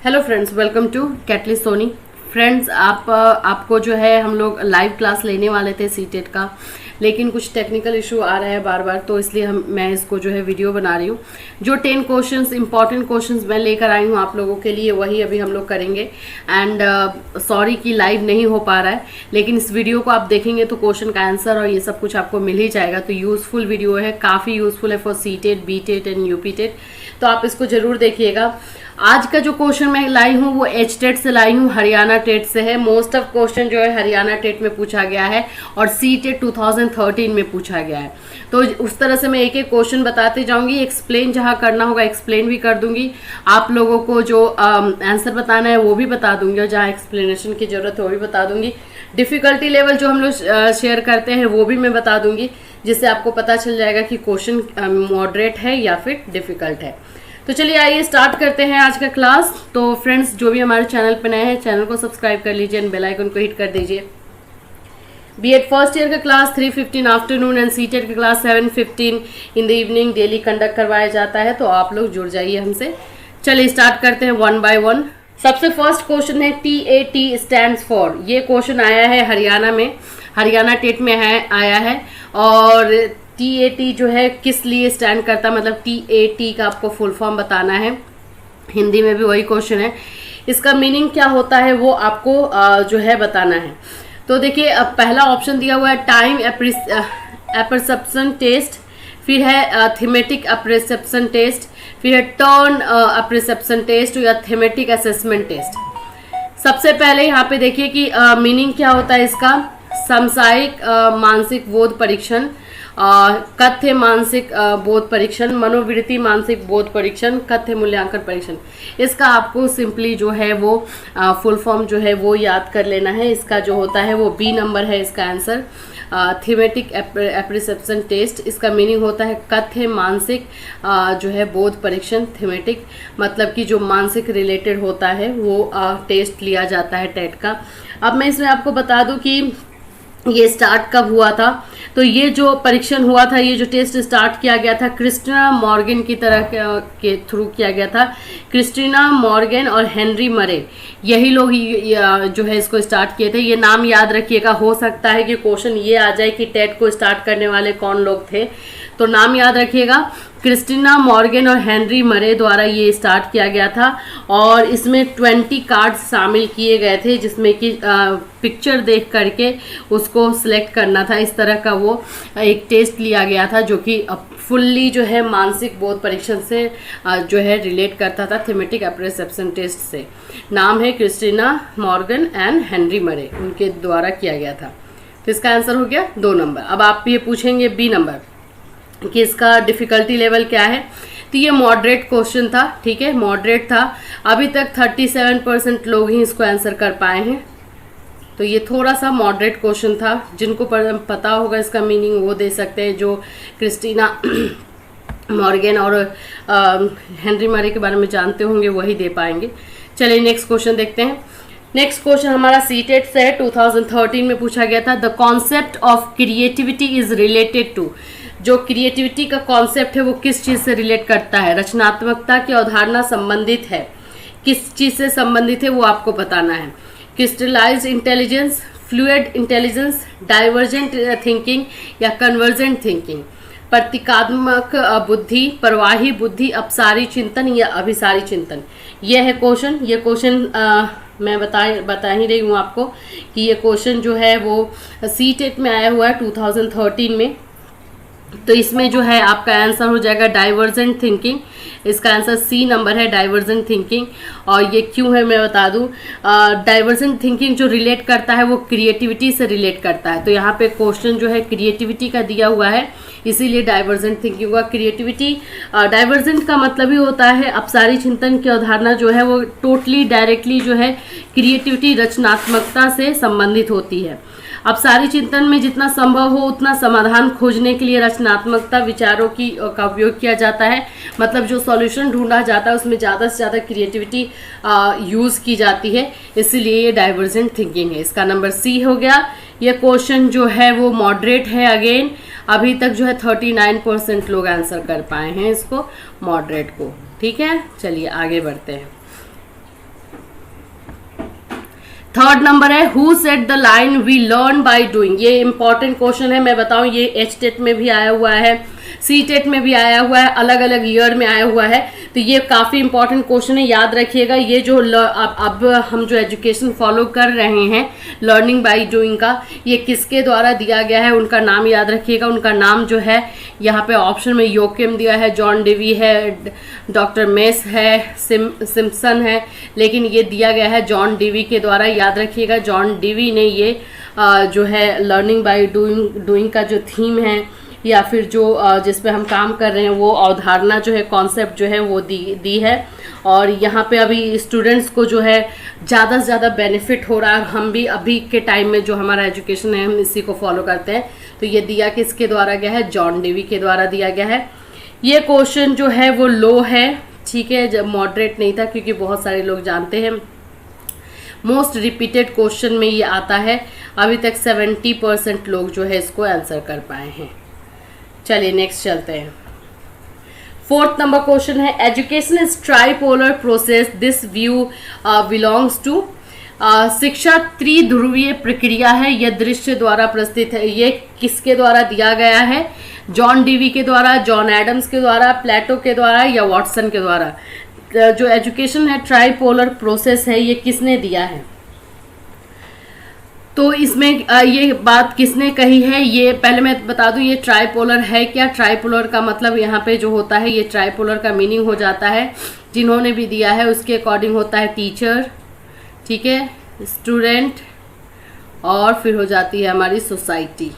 Hello friends, welcome to कैटली सोनी। Friends, आपको जो है हम लोग लाइव क्लास लेने वाले थे सीटेट का, लेकिन कुछ टेक्निकल इशू आ रहा है बार बार, तो इसलिए मैं इसको जो है वीडियो बना रही हूँ। जो 10 क्वेश्चंस इंपॉर्टेंट क्वेश्चंस मैं लेकर आई हूँ आप लोगों के लिए, वही अभी हम लोग करेंगे। एंड सॉरी कि लाइव नहीं हो पा रहा है, लेकिन इस वीडियो को आप देखेंगे तो क्वेश्चन का आंसर और ये सब कुछ आपको मिल ही जाएगा। तो यूजफुल वीडियो है, काफ़ी यूजफुल है फॉर सीटेट, बीटेट एंड यूपीटेट, तो आप इसको जरूर देखिएगा। आज का जो क्वेश्चन मैं लाई हूँ वो एच टेट से लाई हूँ, हरियाणा टेट से है। मोस्ट ऑफ क्वेश्चन जो है हरियाणा टेट में पूछा गया है और सी टेट 2013 में पूछा गया है। तो उस तरह से मैं एक एक क्वेश्चन बताते जाऊंगी, एक्सप्लेन जहाँ करना होगा एक्सप्लेन भी कर दूंगी, आप लोगों को जो आंसर बताना है वो भी बता दूंगी, और जहाँ एक्सप्लेनेशन की जरूरत है वो भी बता दूंगी। डिफिकल्टी लेवल जो हम लोग शेयर करते हैं वो भी मैं बता दूंगी, जिससे आपको पता चल जाएगा कि क्वेश्चन मॉडरेट है या फिर डिफिकल्ट है। तो चलिए आइए स्टार्ट करते हैं आज का क्लास। तो फ्रेंड्स, जो भी हमारे चैनल पर नए हैं चैनल को सब्सक्राइब कर लीजिए एंड बेल आइकन को हिट कर दीजिए। बीएड फर्स्ट ईयर का क्लास 3:15 आफ्टरनून एंड सीटेट का class 7:15 in the evening daily conduct करवाया जाता है, तो आप लोग जुड़ जाइए हमसे। चलिए स्टार्ट करते हैं वन बाय वन। सबसे फर्स्ट क्वेश्चन है TAT स्टैंड्स फॉर। ये क्वेश्चन आया है हरियाणा में, हरियाणा टेट में आया है। और TAT जो है किस लिए स्टैंड करता है, मतलब TAT का आपको फुल फॉर्म बताना है। हिंदी में भी वही क्वेश्चन है, इसका मीनिंग क्या होता है वो आपको जो है बताना है। तो देखिए, अब पहला ऑप्शन दिया हुआ है टाइम एपरसेप्शन टेस्ट, फिर है थीमेटिक एपरसेप्शन टेस्ट, फिर है टर्न एपरसेप्शन टेस्ट या थीमेटिक असेसमेंट टेस्ट। सबसे पहले यहाँ पे देखिए कि मीनिंग क्या होता है इसका। समसायिक मानसिक बोध परीक्षण, कथ्य मानसिक बोध परीक्षण, मनोवृत्ति मानसिक बोध परीक्षण, कथ्य मूल्यांकन परीक्षण। इसका आपको सिंपली जो है वो फुल फॉर्म जो है वो याद कर लेना है। इसका जो होता है वो B नंबर है इसका आंसर। थीमेटिक एपरसेप्शन टेस्ट, इसका मीनिंग होता है कथ्य मानसिक जो है बोध परीक्षण। थीमेटिक मतलब कि जो मानसिक रिलेटेड होता है वो टेस्ट लिया जाता है टेट का। अब मैं इसमें आपको बता दूं कि ये स्टार्ट कब हुआ था। तो ये जो परीक्षण हुआ था, ये जो टेस्ट स्टार्ट किया गया था क्रिस्टीना मॉर्गन की तरह के थ्रू किया गया था। क्रिस्टीना मॉर्गन और हेनरी मरे, यही लोग जो है इसको स्टार्ट किए थे। ये नाम याद रखिएगा, हो सकता है कि क्वेश्चन ये आ जाए कि टेट को स्टार्ट करने वाले कौन लोग थे, तो नाम याद रखिएगा। क्रिस्टीना मॉर्गन और हेनरी मरे द्वारा ये स्टार्ट किया गया था और इसमें 20 कार्ड्स शामिल किए गए थे, जिसमें कि पिक्चर देख करके उसको सिलेक्ट करना था। इस तरह का वो एक टेस्ट लिया गया था जो कि फुल्ली जो है मानसिक बोध परीक्षण से जो है रिलेट करता था, थीमेटिक एपरसेप्शन टेस्ट से। नाम है क्रिस्टीना मॉर्गन एंड हेनरी मरे, उनके द्वारा किया गया था। तो इसका आंसर हो गया 2 नंबर। अब आप ये पूछेंगे B नंबर कि इसका डिफ़िकल्टी लेवल क्या है। तो ये मॉडरेट क्वेश्चन था, ठीक है, मॉडरेट था। अभी तक 37% लोग ही इसको आंसर कर पाए हैं, तो ये थोड़ा सा मॉडरेट क्वेश्चन था। जिनको पता होगा इसका मीनिंग वो दे सकते हैं, जो क्रिस्टीना मॉर्गन और हेनरी मरे के बारे में जानते होंगे वही दे पाएंगे। चलिए नेक्स्ट क्वेश्चन देखते हैं। नेक्स्ट क्वेश्चन हमारा सीटेट से है, 2013 में पूछा गया था। The concept of creativity is related to. जो क्रिएटिविटी का कॉन्सेप्ट है वो किस चीज़ से रिलेट करता है। रचनात्मकता की अवधारणा संबंधित है, किस चीज़ से संबंधित है वो आपको बताना है। Crystallised intelligence, fluid intelligence, divergent thinking या कन्वर्जेंट थिंकिंग, प्रतीकात्मक बुद्धि, प्रवाही बुद्धि, अपसारी चिंतन या अभिसारी चिंतन। यह है क्वेश्चन। ये क्वेश्चन मैं बता ही रही हूँ आपको कि ये क्वेश्चन जो है वो सीटेट में आया हुआ है 2013 में। तो इसमें जो है आपका आंसर हो जाएगा डाइवर्जेंट थिंकिंग। इसका आंसर C नंबर है, डाइवर्जेंट थिंकिंग। और ये क्यों है मैं बता दूं। डाइवर्जेंट थिंकिंग जो रिलेट करता है वो क्रिएटिविटी से रिलेट करता है। तो यहाँ पे क्वेश्चन जो है क्रिएटिविटी का दिया हुआ है, इसीलिए डाइवर्जेंट थिंकिंग हुआ। क्रिएटिविटी डाइवर्जेंट का मतलब ही होता है अपसारी चिंतन की अवधारणा जो है वो टोटली डायरेक्टली जो है क्रिएटिविटी रचनात्मकता से संबंधित होती है। अपसारी चिंतन में जितना संभव हो उतना समाधान खोजने के लिए रचनात्मकता विचारों का उपयोग किया जाता है। मतलब जो सॉल्यूशन ढूंढा जाता है उसमें ज़्यादा से ज़्यादा क्रिएटिविटी यूज़ की जाती है, इसीलिए ये डाइवर्जेंट थिंकिंग है। इसका नंबर C हो गया। ये क्वेश्चन जो है वो मॉडरेट है। अगेन अभी तक जो है 39% लोग आंसर कर पाए हैं इसको, मॉडरेट को। ठीक है, चलिए आगे बढ़ते हैं। थर्ड नंबर है who said the line we learn by doing. ये इंपॉर्टेंट क्वेश्चन है, मैं बताऊं ये एच टेट में भी आया हुआ है, सी टेट में भी आया हुआ है, अलग अलग ईयर में आया हुआ है। तो ये काफ़ी इंपॉर्टेंट क्वेश्चन है, याद रखिएगा। ये जो अब हम जो एजुकेशन फॉलो कर रहे हैं लर्निंग बाय डूइंग का, ये किसके द्वारा दिया गया है, उनका नाम याद रखिएगा। उनका नाम जो है यहाँ पे ऑप्शन में योकिम दिया है, जॉन डेवी है, डॉक्टर मेस है, सिम्पसन है, लेकिन ये दिया गया है जॉन डेवी के द्वारा। याद रखिएगा जॉन डेवी ने ये जो है लर्निंग बाय डूइंग का जो थीम है या फिर जो जिस पे हम काम कर रहे हैं वो अवधारणा जो है, कॉन्सेप्ट जो है वो दी है। और यहाँ पे अभी स्टूडेंट्स को जो है ज़्यादा से ज़्यादा बेनिफिट हो रहा है। हम भी अभी के टाइम में जो हमारा एजुकेशन है हम इसी को फॉलो करते हैं। तो ये दिया किसके द्वारा गया है, जॉन डेवी के द्वारा दिया गया है। ये क्वेश्चन जो है वो लो है, ठीक है, जब मॉडरेट नहीं था, क्योंकि बहुत सारे लोग जानते हैं। मोस्ट रिपीटेड क्वेश्चन में ये आता है। अभी तक 70% लोग जो है इसको आंसर कर पाए हैं। चलिए नेक्स्ट चलते हैं। फोर्थ नंबर क्वेश्चन है education is tripolar process, this view belongs to. शिक्षा त्रिध्रुवीय प्रक्रिया है, यह दृश्य द्वारा प्रस्तुत है। ये किसके द्वारा दिया गया है, जॉन डेवी के द्वारा, जॉन एडम्स के द्वारा, प्लेटो के द्वारा या वॉटसन के द्वारा। जो एजुकेशन है ट्राइपोलर प्रोसेस है, ये किसने दिया है। तो इसमें ये बात किसने कही है, ये पहले मैं बता दूं ये ट्राइपोलर है क्या। ट्राइपोलर का मतलब यहाँ पे जो होता है, ये ट्राइपोलर का मीनिंग हो जाता है, जिन्होंने भी दिया है उसके अकॉर्डिंग होता है टीचर, ठीक है, स्टूडेंट, और फिर हो जाती है हमारी society,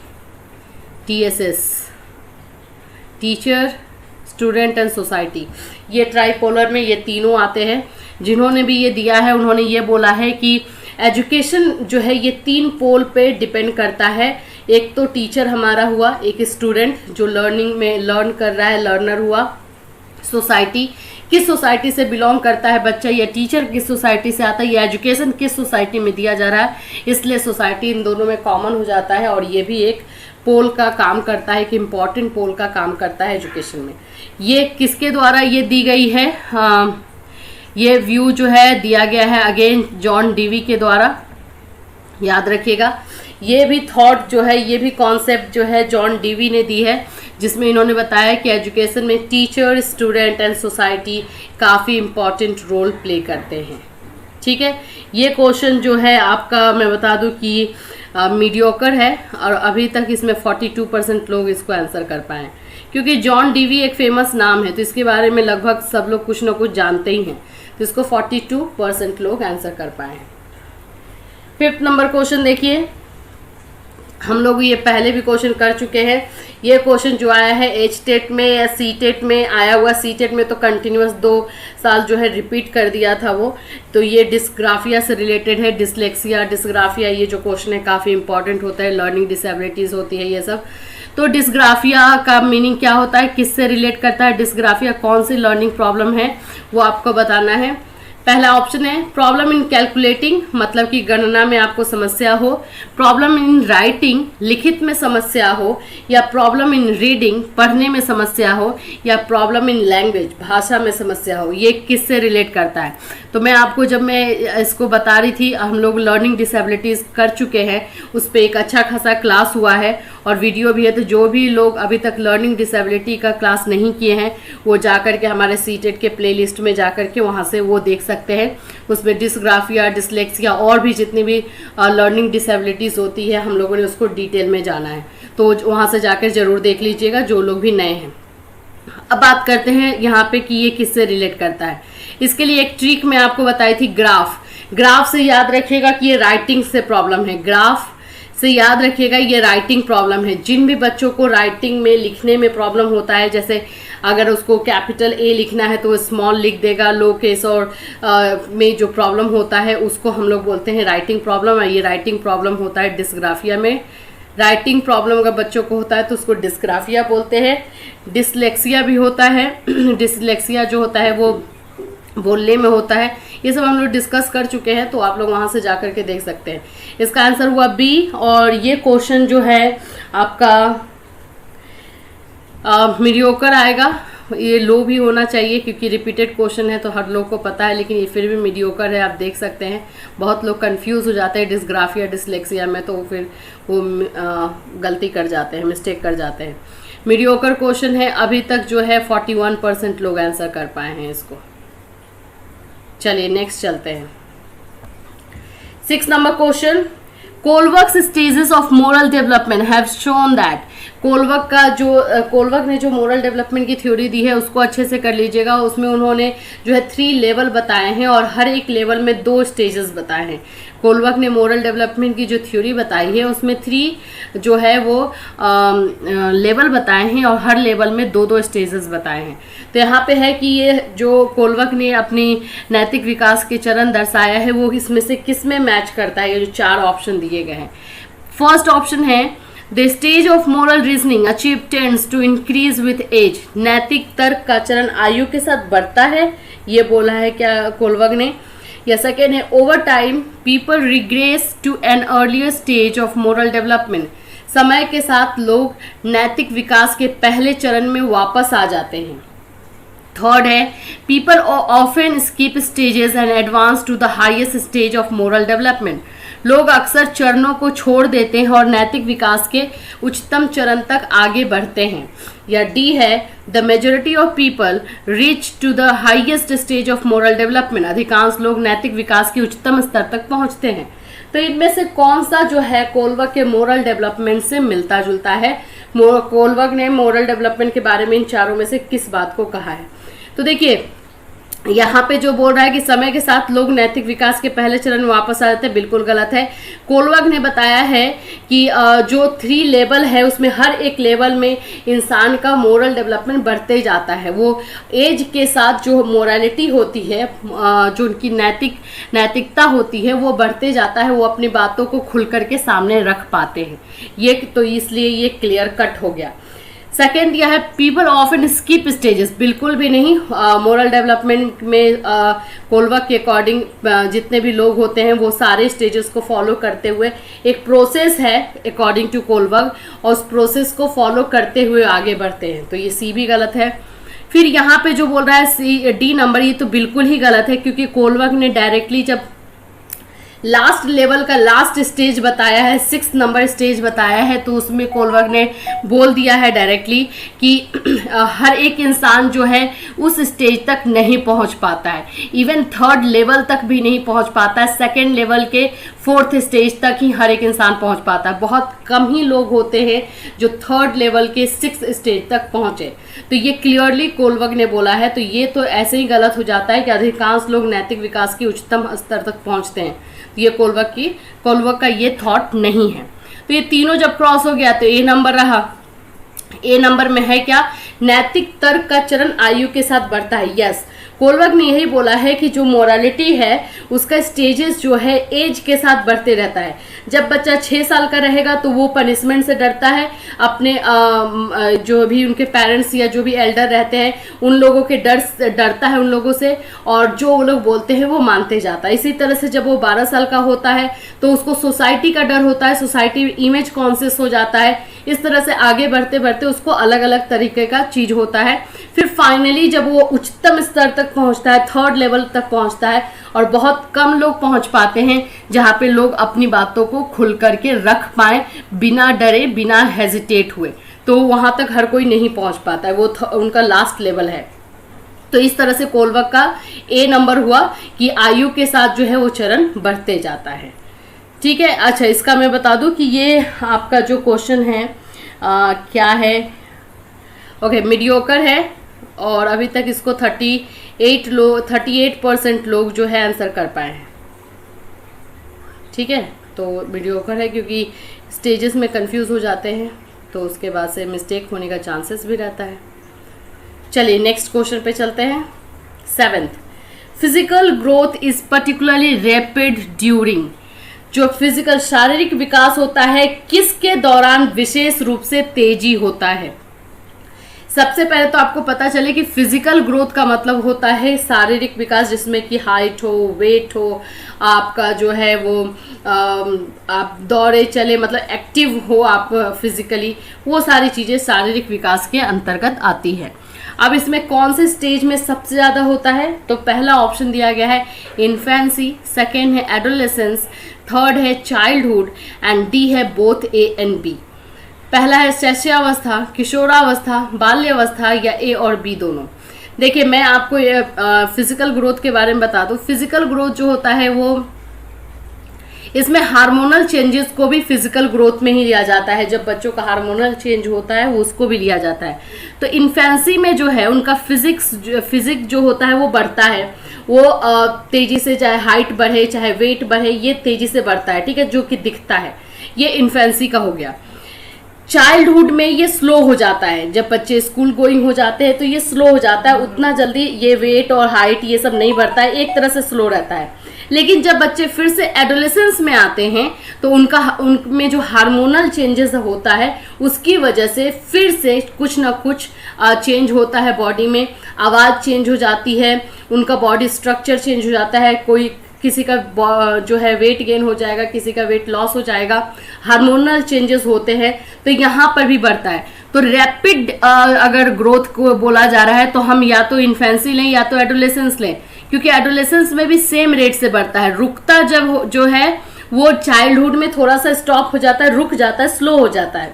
TSS, teacher, student and society. ये ट्राइपोलर में ये तीनों आते हैं। जिन्होंने भी ये दिया है उन्होंने ये बोला है कि एजुकेशन जो है ये 3 पोल पे डिपेंड करता है। एक तो टीचर हमारा हुआ, एक स्टूडेंट जो लर्निंग में लर्न कर रहा है, लर्नर हुआ, सोसाइटी, किस सोसाइटी से बिलोंग करता है बच्चा, या टीचर किस सोसाइटी से आता है, या एजुकेशन किस सोसाइटी में दिया जा रहा है, इसलिए सोसाइटी इन दोनों में कॉमन हो जाता है। और ये भी एक पोल का काम करता है, कि इम्पॉर्टेंट पोल का काम करता है एजुकेशन में। ये किसके द्वारा ये दी गई है, ये व्यू जो है दिया गया है अगेन जॉन डेवी के द्वारा। याद रखिएगा ये भी थॉट जो है, ये भी कॉन्सेप्ट जो है जॉन डेवी ने दी है, जिसमें इन्होंने बताया कि एजुकेशन में टीचर, स्टूडेंट एंड सोसाइटी काफ़ी इम्पॉर्टेंट रोल प्ले करते हैं। ठीक है, ये क्वेश्चन जो है आपका मैं बता दूं कि मीडियोकर है, और अभी तक इसमें 42% लोग इसको आंसर कर पाए, क्योंकि जॉन डेवी एक फेमस नाम है, तो इसके बारे में लगभग सब लोग कुछ ना कुछ जानते ही हैं, तो इसको 42% लोग आंसर कर पाए हैं। 5th नंबर क्वेश्चन देखिए, हम लोग ये पहले भी क्वेश्चन कर चुके हैं। ये क्वेश्चन जो आया है एच टेट में या सी टेट में आया हुआ, सी टेट में तो कंटिन्यूस 2 साल जो है रिपीट कर दिया था वो। तो ये डिस्ग्राफिया से रिलेटेड है, डिसलेक्सिया, डिस्ग्राफिया, ये जो क्वेश्चन है काफ़ी इंपॉर्टेंट होता है, लर्निंग डिसेबिलिटीज़ होती है ये सब। तो डिस्ग्राफिया का मीनिंग क्या होता है, किससे रिलेट करता है, डिस्ग्राफिया कौन सी लर्निंग प्रॉब्लम है वो आपको बताना है। पहला ऑप्शन है प्रॉब्लम इन कैलकुलेटिंग, मतलब कि गणना में आपको समस्या हो, प्रॉब्लम इन राइटिंग, लिखित में समस्या हो, या प्रॉब्लम इन रीडिंग, पढ़ने में समस्या हो, या प्रॉब्लम इन लैंग्वेज, भाषा में समस्या हो। ये किससे रिलेट करता है, तो मैं आपको जब मैं इसको बता रही थी, हम लोग लर्निंग डिसेबिलिटीज़ कर चुके हैं, उस पर एक अच्छा खासा क्लास हुआ है और वीडियो भी है। तो जो भी लोग अभी तक लर्निंग डिसेबिलिटी का क्लास नहीं किए हैं वो जा कर के हमारे सीटेट के प्लेलिस्ट में जा कर के वहाँ से वो देख सकते हैं। उसमें डिस्ग्राफिया, डिसलेक्सिया और भी जितनी भी लर्निंग डिसेबिलिटीज़ होती है हम लोगों ने उसको डिटेल में जाना है, तो वहाँ से जाकर ज़रूर देख लीजिएगा जो लोग भी नए हैं। अब बात करते हैं यहाँ पे कि ये किससे रिलेट करता है। इसके लिए एक ट्रिक मैं आपको बताई थी, ग्राफ से याद रखिएगा कि ये राइटिंग से प्रॉब्लम है, ग्राफ से याद रखिएगा ये राइटिंग प्रॉब्लम है। जिन भी बच्चों को राइटिंग में, लिखने में प्रॉब्लम होता है, जैसे अगर उसको कैपिटल A लिखना है तो वो स्मॉल लिख देगा, लो केस और में जो प्रॉब्लम होता है उसको हम लोग बोलते हैं राइटिंग प्रॉब्लम। ये राइटिंग प्रॉब्लम होता है डिस्ग्राफिया में। राइटिंग प्रॉब्लम अगर बच्चों को होता है तो उसको डिस्ग्राफिया बोलते हैं। डिसलेक्सिया भी होता है, डिसलेक्सिया जो होता है वो बोलने में होता है। ये सब हम लोग डिस्कस कर चुके हैं, तो आप लोग वहाँ से जा कर के देख सकते हैं। इसका आंसर हुआ B। और ये क्वेश्चन जो है आपका मीडियोकर आएगा, ये लो भी होना चाहिए क्योंकि रिपीटेड क्वेश्चन है तो हर लोग को पता है, लेकिन ये फिर भी मीडियोकर है। आप देख सकते हैं बहुत लोग कंफ्यूज हो जाते हैं डिस्ग्राफिया डिसलेक्सिया में, तो फिर वो गलती कर जाते हैं, मिस्टेक कर जाते हैं। मीडियोकर क्वेश्चन है। अभी तक जो है 41% लोग आंसर कर पाए हैं इसको। चलिए नेक्स्ट चलते हैं। 6 number question, Kohlberg's stages of moral development have shown that. Kohlberg ने जो मोरल डेवलपमेंट की थ्योरी दी है उसको अच्छे से कर लीजिएगा। उसमें उन्होंने जो है 3 लेवल बताए हैं और हर एक लेवल में 2 स्टेजेस बताए हैं। कोलवर्क ने मोरल डेवलपमेंट की जो थ्योरी बताई है उसमें 3 जो है वो लेवल बताए हैं और हर लेवल में 2-2 स्टेजेस बताए हैं। तो यहाँ पे है कि ये जो कोलवर्क ने अपनी नैतिक विकास के चरण दर्शाया है वो इसमें से किस में मैच करता है। ये जो 4 ऑप्शन दिए गए हैं, फर्स्ट ऑप्शन है the stage of moral reasoning achieve tends to increase with age. नैतिक तर्क का चरण आयु के साथ बढ़ता है, ये बोला है क्या कोलवर्क ने। या सेकेंड है over time people regress to an earlier stage of moral development. समय के साथ लोग नैतिक विकास के पहले चरण में वापस आ जाते हैं। थर्ड है people often skip stages and advance to the highest stage of moral development. लोग अक्सर चरणों को छोड़ देते हैं और नैतिक विकास के उच्चतम चरण तक आगे बढ़ते हैं। या डी है the majority of people reach to the highest stage of moral development. अधिकांश लोग नैतिक विकास के उच्चतम स्तर तक पहुंचते हैं। तो इनमें से कौन सा जो है कोलवर्क के मोरल डेवलपमेंट से मिलता जुलता है? कोलवर्क ने मोरल डेवलपमेंट के बारे में इन चारों में से किस बात को कहा है? तो देखिए यहाँ पे जो बोल रहा है कि समय के साथ लोग नैतिक विकास के पहले चरण में वापस आ जाते हैं, बिल्कुल गलत है। कोलवर्क ने बताया है कि जो 3 लेवल है उसमें हर एक लेवल में इंसान का मोरल डेवलपमेंट बढ़ते जाता है। वो एज के साथ जो मोरालिटी होती है, जो उनकी नैतिकता होती है वो बढ़ते जाता है। वो अपनी बातों को खुल करके सामने रख पाते हैं। ये तो इसलिए ये क्लियर कट हो गया। सेकेंड यह है पीपल ऑफन स्किप स्टेजेस। बिल्कुल भी नहीं। मोरल डेवलपमेंट में कोलवर्क के अकॉर्डिंग जितने भी लोग होते हैं वो सारे स्टेजेस को फॉलो करते हुए एक प्रोसेस है अकॉर्डिंग टू कोलवर्क, और उस प्रोसेस को फॉलो करते हुए आगे बढ़ते हैं। तो ये सी भी गलत है। फिर यहाँ पे जो बोल रहा है डी नंबर, ये तो बिल्कुल ही गलत है क्योंकि कोलवर्क ने डायरेक्टली जब लास्ट लेवल का लास्ट स्टेज बताया है, 6 नंबर स्टेज बताया है, तो उसमें कोलवर्क ने बोल दिया है डायरेक्टली कि हर एक इंसान जो है उस स्टेज तक नहीं पहुंच पाता है। इवन 3rd लेवल तक भी नहीं पहुंच पाता है। 2nd लेवल के 4th स्टेज तक ही हर एक इंसान पहुंच पाता है। बहुत कम ही लोग होते हैं जो 3rd लेवल के 6th स्टेज तक पहुंचे। तो ये क्लियरली कोलवर्क ने बोला है। तो ये तो ऐसे ही गलत हो जाता है कि अधिकांश लोग नैतिक विकास के उच्चतम स्तर तक पहुंचते हैं। ये कोलवर्क का ये थॉट नहीं है। तो ये तीनों जब क्रॉस हो गया तो ए नंबर रहा। ए नंबर में है क्या? नैतिक तर्क का चरण आयु के साथ बढ़ता है। यस, कोलवर्क ने यही बोला है कि जो मोरालिटी है उसका स्टेजेस जो है एज के साथ बढ़ते रहता है। जब बच्चा 6 साल का रहेगा तो वो पनिशमेंट से डरता है, अपने जो भी उनके पेरेंट्स या जो भी एल्डर रहते हैं उन लोगों के डरता है उन लोगों से, और जो वो लोग बोलते हैं वो मानते जाता है। इसी तरह से जब वो 12 साल का होता है तो उसको सोसाइटी का डर होता है, सोसाइटी इमेज कॉन्शियस हो जाता है। इस तरह से आगे बढ़ते बढ़ते उसको अलग अलग तरीके का चीज होता है। फिर फाइनली जब वो उच्चतम स्तर तक पहुंचता है, 3rd लेवल तक पहुंचता है, और बहुत कम लोग पहुंच पाते हैं जहां पे लोग अपनी बातों को खुल करके रख पाए बिना डरे, बिना हेजिटेट हुए। तो वहां तक हर कोई नहीं पहुंच पाता है, वो उनका लास्ट लेवल है। तो इस तरह से कोलवर्क का ए नंबर हुआ कि आयु के साथ जो है वो चरण बढ़ते जाता है। ठीक है। अच्छा, इसका मैं बता दूं कि ये आपका जो क्वेश्चन है क्या है। ओके, मीडियोकर है और अभी तक इसको 38% लोग जो है आंसर कर पाए हैं। ठीक है, तो मीडियोकर है क्योंकि स्टेजेस में कंफ्यूज हो जाते हैं तो उसके बाद से मिस्टेक होने का चांसेस भी रहता है। चलिए नेक्स्ट क्वेश्चन पे चलते हैं। 7th, physical growth is particularly rapid during. जो फिजिकल शारीरिक विकास होता है किसके दौरान विशेष रूप से तेजी होता है? सबसे पहले तो आपको पता चले कि फिजिकल ग्रोथ का मतलब होता है शारीरिक विकास, जिसमें कि हाइट हो, वेट हो, आपका जो है वो आप दौड़े चले, मतलब एक्टिव हो आप फिजिकली, वो सारी चीज़ें शारीरिक विकास के अंतर्गत आती है। अब इसमें कौन से स्टेज में सबसे ज़्यादा होता है, तो पहला ऑप्शन दिया गया है इन्फेंसी, सेकेंड है एडोलेसेंस, थर्ड है चाइल्डहुड एंड डी है बोथ ए एंड बी। पहला है शैशवावस्था, किशोरावस्था, बाल्यावस्था या ए और बी दोनों। देखिए मैं आपको फिजिकल ग्रोथ के बारे में बता दूं। फिजिकल ग्रोथ जो होता है वो इसमें हार्मोनल चेंजेस को भी फिजिकल ग्रोथ में ही लिया जाता है। जब बच्चों का हार्मोनल चेंज होता है वो उसको भी लिया जाता है। तो इन्फेंसी में जो है उनका फिजिक जो होता है वो बढ़ता है, वो तेजी से, चाहे हाइट बढ़े चाहे वेट बढ़े, ये तेजी से बढ़ता है, ठीक है, जो कि दिखता है। ये इन्फेंसी का हो गया। चाइल्डहुड में ये स्लो हो जाता है, जब बच्चे स्कूल गोइंग हो जाते हैं तो ये स्लो हो जाता है, उतना जल्दी ये वेट और हाइट ये सब नहीं बढ़ता है, एक तरह से स्लो रहता है। लेकिन जब बच्चे फिर से एडोलेसेंस में आते हैं तो उनमें जो हार्मोनल चेंजेस होता है उसकी वजह से फिर से कुछ ना कुछ चेंज होता है बॉडी में। आवाज़ चेंज हो जाती है, उनका बॉडी स्ट्रक्चर चेंज हो जाता है, किसी का जो है वेट गेन हो जाएगा, किसी का वेट लॉस हो जाएगा, हार्मोनल चेंजेस होते हैं, तो यहाँ पर भी बढ़ता है। तो रैपिड अगर ग्रोथ को बोला जा रहा है तो हम या तो इन्फेंसी लें या तो एडोलेसेंस लें, क्योंकि एडोलेसेंस में भी सेम रेट से बढ़ता है। रुकता जब जो है वो चाइल्डहुड में थोड़ा सा स्टॉप हो जाता है, रुक जाता है, स्लो हो जाता है।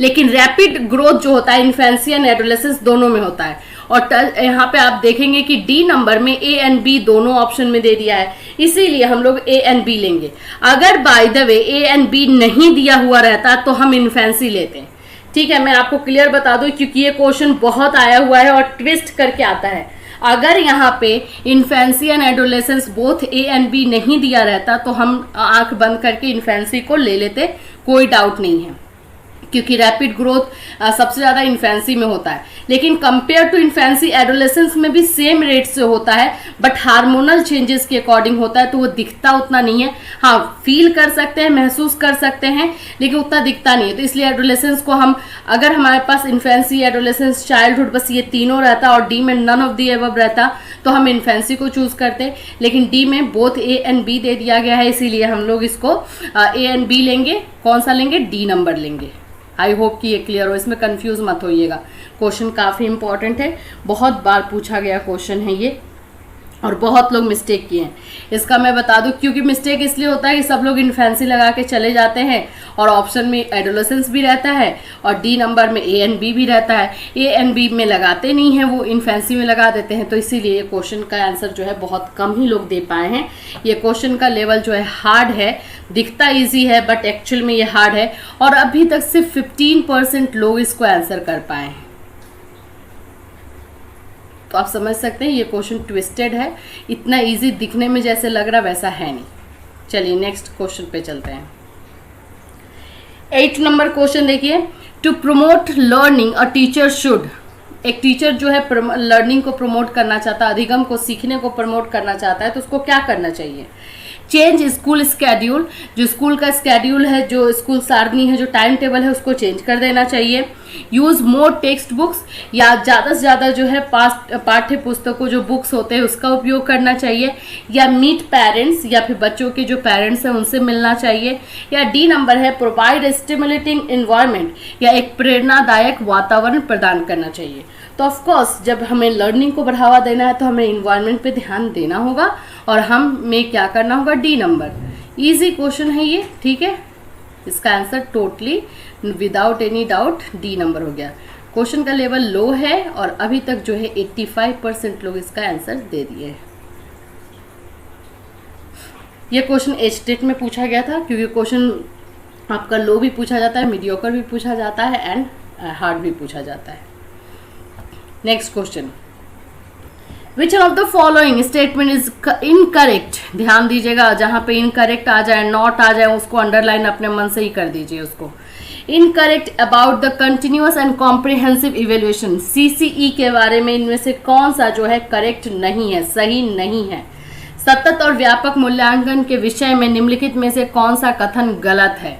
लेकिन रैपिड ग्रोथ जो होता है इन्फेंसी एंड एडोलेसेंस दोनों में होता है। और यहाँ पे आप देखेंगे कि डी नंबर में ए एंड बी दोनों ऑप्शन में दे दिया है, इसीलिए हम लोग ए एंड बी लेंगे। अगर by the way A and B नहीं दिया हुआ रहता तो हम इन्फेंसी लेते हैं, ठीक है। मैं आपको क्लियर बता दूं क्योंकि ये क्वेश्चन बहुत आया हुआ है और ट्विस्ट करके आता है। अगर यहाँ पे infancy and adolescence both A and B नहीं दिया रहता तो हम आंख बंद करके इन्फेंसी को ले लेते, कोई डाउट नहीं है, क्योंकि रैपिड ग्रोथ सबसे ज़्यादा इन्फेंसी में होता है। लेकिन कंपेयर टू इन्फेंसी एडोलेसेंस में भी सेम रेट से होता है, बट हार्मोनल चेंजेस के अकॉर्डिंग होता है, तो वो दिखता उतना नहीं है। हाँ, फील कर सकते हैं, महसूस कर सकते हैं, लेकिन उतना दिखता नहीं है। तो इसलिए एडोलेसेंस को हम, अगर हमारे पास इन्फेंसी, एडोलेसेंस, चाइल्डहुड बस ये तीनों रहता और डी में नन ऑफ दी एबव रहता तो हम इन्फेंसी को चूज करते। लेकिन डी में बोथ ए एंड बी दे दिया गया है, इसीलिए हम लोग इसको ए एंड बी लेंगे। कौन सा लेंगे? डी नंबर लेंगे। आई होप कि ये क्लियर हो, इसमें कंफ्यूज मत होइएगा। क्वेश्चन काफ़ी इंपॉर्टेंट है, बहुत बार पूछा गया क्वेश्चन है ये, और बहुत लोग मिस्टेक किए हैं। इसका मैं बता दूं, क्योंकि मिस्टेक इसलिए होता है कि सब लोग इन्फेंसी लगा के चले जाते हैं और ऑप्शन में एडोलेसेंस भी रहता है और डी नंबर में ए एंड बी भी रहता है। ए एंड बी में लगाते नहीं हैं, वो इन्फेंसी में लगा देते हैं। तो इसीलिए ये क्वेश्चन का आंसर जो है बहुत कम ही लोग दे पाए हैं। ये क्वेश्चन का लेवल जो है हार्ड है, दिखता ईजी है बट एक्चुअल में ये हार्ड है, और अभी तक सिर्फ 15% लोग इसको आंसर कर पाए हैं। तो आप समझ सकते हैं ये क्वेश्चन ट्विस्टेड है, इतना इजी दिखने में जैसे लग रहा वैसा है नहीं। चलिए नेक्स्ट क्वेश्चन पे चलते हैं। 8 नंबर क्वेश्चन देखिए, to promote learning a teacher should. एक टीचर जो है लर्निंग को प्रमोट करना चाहता है, अधिगम को, सीखने को प्रमोट करना चाहता है, तो उसको क्या करना चाहिए? चेंज स्कूल स्केड्यूल, जो स्कूल का स्केड्यूल है, जो स्कूल सारणी है, जो टाइम टेबल है, उसको चेंज कर देना चाहिए। यूज़ मोर टेक्स्ट बुक्स, या ज़्यादा से ज़्यादा जो है पाठ्य पुस्तकों जो बुक्स होते हैं उसका उपयोग करना चाहिए। या मीट पेरेंट्स, या फिर बच्चों के जो पेरेंट्स हैं उनसे मिलना चाहिए। या डी नंबर है प्रोवाइड स्टिमुलेटिंग एनवायरनमेंट, या एक प्रेरणादायक वातावरण प्रदान करना चाहिए। तो ऑफकोर्स जब हमें लर्निंग को बढ़ावा देना है तो हमें इन्वायरमेंट पे ध्यान देना होगा, और हमें क्या करना होगा? D number. इजी क्वेश्चन है ये, ठीक है। इसका answer totally without any doubt D number हो गया। क्वेश्चन का लेवल लो है और अभी तक जो है 85% लोग इसका आंसर दे दिए। ये क्वेश्चन एच-टेट में पूछा गया था, क्योंकि क्वेश्चन आपका लो भी पूछा जाता है, मीडियोकर भी पूछा जाता है एंड हार्ड भी पूछा जाता है। Next question, which of the following statement is incorrect. ध्यान दीजिएगा, जहां पे इनकरेक्ट आ जाए, नॉट आ जाए, उसको अंडरलाइन अपने मन से ही कर दीजिए उसको। Incorrect about the continuous and comprehensive evaluation, CCE के बारे में इनमें से कौन सा जो है करेक्ट नहीं है, सही नहीं है? सतत और व्यापक मूल्यांकन के विषय में निम्नलिखित में से कौन सा कथन गलत है?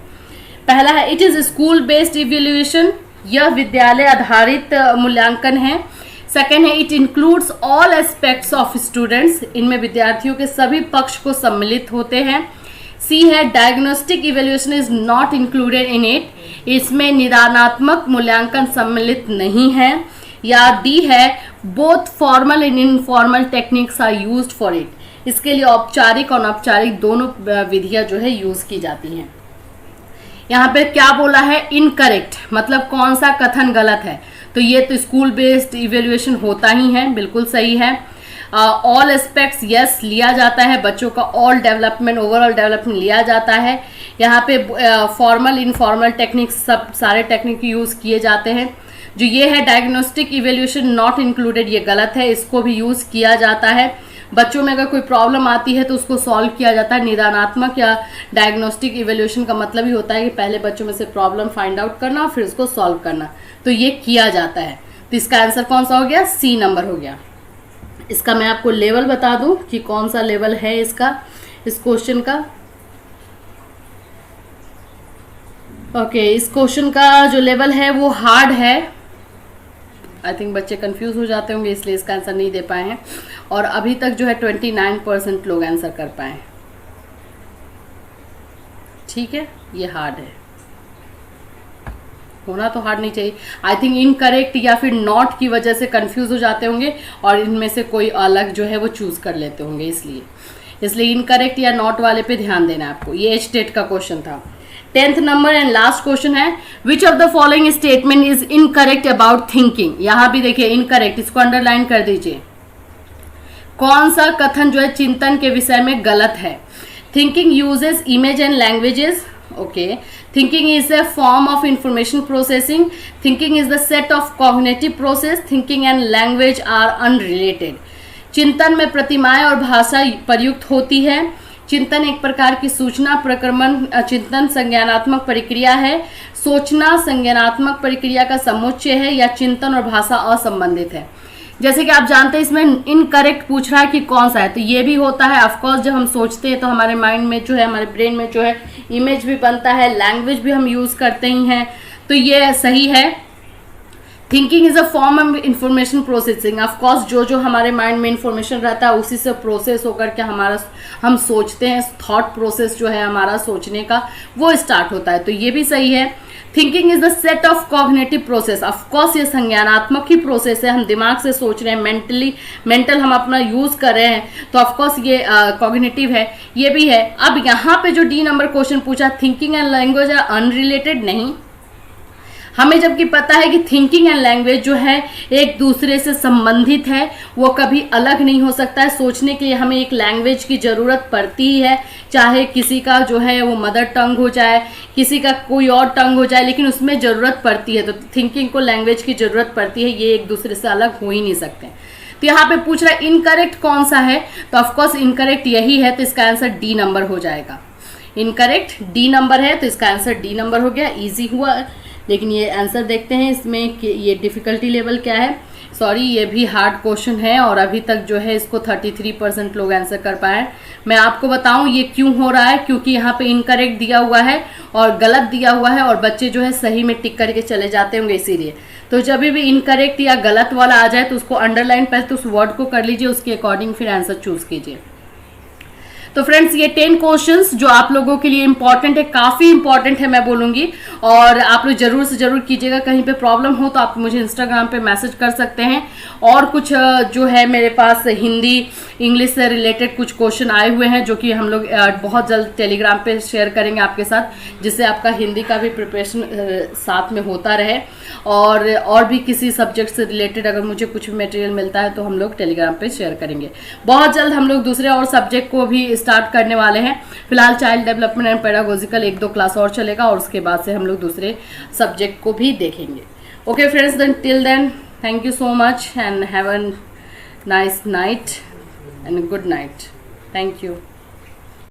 पहला है it is school based evaluation, यह विद्यालय आधारित मूल्यांकन है। सेकेंड है it includes all aspects of students, इनमें विद्यार्थियों के सभी पक्ष को सम्मिलित होते हैं। सी है diagnostic evaluation is not included in it, इसमें निदानात्मक मूल्यांकन सम्मिलित नहीं है। या डी है both formal and informal techniques are used for it. इसके लिए औपचारिक और अनौपचारिक दोनों विधियां जो है यूज की जाती हैं। यहाँ पे क्या बोला है, इनकरेक्ट, मतलब कौन सा कथन गलत है। तो ये तो स्कूल बेस्ड इवेल्युएशन होता ही है, बिल्कुल सही है। ऑल एस्पेक्ट्स यस लिया जाता है, बच्चों का ऑल डेवलपमेंट, ओवरऑल डेवलपमेंट लिया जाता है। यहाँ पे फॉर्मल इनफॉर्मल टेक्निक्स, सब सारे टेक्निक यूज किए जाते हैं। जो ये है डायग्नोस्टिक इवेल्युएशन नॉट इंक्लूडेड, ये गलत है, इसको भी यूज किया जाता है। बच्चों में अगर कोई प्रॉब्लम आती है तो उसको सॉल्व किया जाता है। निदानात्मक या डायग्नोस्टिक इवेल्युएशन का मतलब ही होता है कि पहले बच्चों में से प्रॉब्लम फाइंड आउट करना और फिर उसको सॉल्व करना, तो ये किया जाता है। तो इसका आंसर कौन सा हो गया, सी नंबर हो गया। इसका मैं आपको लेवल बता दूं कि कौन सा लेवल है इसका, इस क्वेश्चन का। ओके, इस क्वेश्चन का जो लेवल है वो हार्ड है। आई थिंक बच्चे कंफ्यूज हो जाते होंगे, इसलिए इसका आंसर नहीं दे पाए हैं। और अभी तक जो है 29% लोग आंसर कर पाए हैं। ठीक है, ये हार्ड है, होना तो हार्ड नहीं चाहिए। आई थिंक इनकरेक्ट या फिर नॉट की वजह से कंफ्यूज हो जाते होंगे और इनमें से कोई अलग जो है वो चूज कर लेते होंगे, इसलिए इनकरेक्ट या नॉट वाले पे ध्यान देना है आपको। ये एच-टेट का क्वेश्चन था। 10th number and last question है, which of the following statement is incorrect about thinking. यहां भी देखिए इनकरेक्ट, इसको अंडरलाइन कर दीजिए। कौन सा कथन जो है चिंतन के विषय में गलत है। Thinking uses image and languages, okay. Thinking is a form of information processing. Thinking is the set of cognitive process. Thinking and language are unrelated. चिंतन में प्रतिमाएं और भाषा प्रयुक्त होती है। चिंतन एक प्रकार की सूचना प्रक्रमण, चिंतन संज्ञानात्मक प्रक्रिया है। सोचना संज्ञानात्मक प्रक्रिया का समुच्चय है, या चिंतन और भाषा असंबंधित है। जैसे कि आप जानते हैं इसमें इनकरेक्ट पूछ रहा है कि कौन सा है, तो ये भी होता है। ऑफकोर्स जब हम सोचते हैं तो हमारे माइंड में जो है, हमारे ब्रेन में जो है इमेज भी बनता है, लैंग्वेज भी हम यूज करते ही हैं, तो ये सही है। Thinking is a form of information processing. Of course जो हमारे माइंड में इंफॉर्मेशन रहता है उसी से प्रोसेस होकर के हम सोचते हैं। थॉट प्रोसेस जो है हमारा सोचने का वो स्टार्ट होता है, तो ये भी सही है। Thinking is the set of cognitive process. Of course ये संज्ञानात्मक ही प्रोसेस है, हम दिमाग से सोच रहे हैं, मेंटल हम अपना यूज कर रहे हैं, तो ऑफकोर्स ये कॉग्निटिव है, ये भी है। अब यहाँ पे जो डी नंबर क्वेश्चन पूछा, thinking and language are unrelated, नहीं। हमें जबकि पता है कि थिंकिंग एंड लैंग्वेज जो है एक दूसरे से संबंधित है, वो कभी अलग नहीं हो सकता है। सोचने के लिए हमें एक लैंग्वेज की ज़रूरत पड़ती ही है, चाहे किसी का जो है वो मदर टंग हो जाए, किसी का कोई और टंग हो जाए, लेकिन उसमें ज़रूरत पड़ती है। तो थिंकिंग को लैंग्वेज की ज़रूरत पड़ती है, ये एक दूसरे से अलग हो ही नहीं सकते। तो यहाँ पे पूछ रहा है इनकरेक्ट कौन सा है, तो ऑफकोर्स इनकरेक्ट यही है, तो इसका आंसर डी नंबर हो जाएगा। इनकरेक्ट डी नंबर है, तो इसका आंसर डी नंबर हो गया। ईजी हुआ, लेकिन ये आंसर देखते हैं इसमें कि ये डिफ़िकल्टी लेवल क्या है। सॉरी, ये भी हार्ड क्वेश्चन है और अभी तक जो है इसको 33% लोग आंसर कर पाए। मैं आपको बताऊं ये क्यों हो रहा है, क्योंकि यहाँ पे इनकरेक्ट दिया हुआ है और गलत दिया हुआ है और बच्चे जो है सही में टिक करके चले जाते होंगे, इसीलिए। तो जब भी इनकरेक्ट या गलत वाला आ जाए तो उसको अंडरलाइन, पहले तो उस वर्ड को कर लीजिए, उसके अकॉर्डिंग फिर आंसर चूज कीजिए। तो फ्रेंड्स, ये 10 क्वेश्चंस जो आप लोगों के लिए इंपॉर्टेंट है, काफ़ी इंपॉर्टेंट है मैं बोलूँगी, और आप लोग जरूर से जरूर कीजिएगा। कहीं पे प्रॉब्लम हो तो आप मुझे इंस्टाग्राम पे मैसेज कर सकते हैं। और कुछ जो है मेरे पास हिंदी इंग्लिश से रिलेटेड कुछ क्वेश्चन आए हुए हैं, जो कि हम लोग बहुत जल्द टेलीग्राम पे शेयर करेंगे आपके साथ, जिससे आपका हिंदी का भी प्रिपरेशन साथ में होता रहे। और भी किसी सब्जेक्ट से रिलेटेड अगर मुझे कुछ मटेरियल मिलता है तो हम लोग टेलीग्राम पे शेयर करेंगे। बहुत जल्द हम लोग दूसरे और सब्जेक्ट को भी स्टार्ट करने वाले हैं। फिलहाल child development and pedagogical 1-2 class और चलेगा, और उसके बाद से हम लोग दूसरे सब्जेक्ट को भी देखेंगे। Okay friends, then till then thank you so much and have a nice night and good night. Thank you.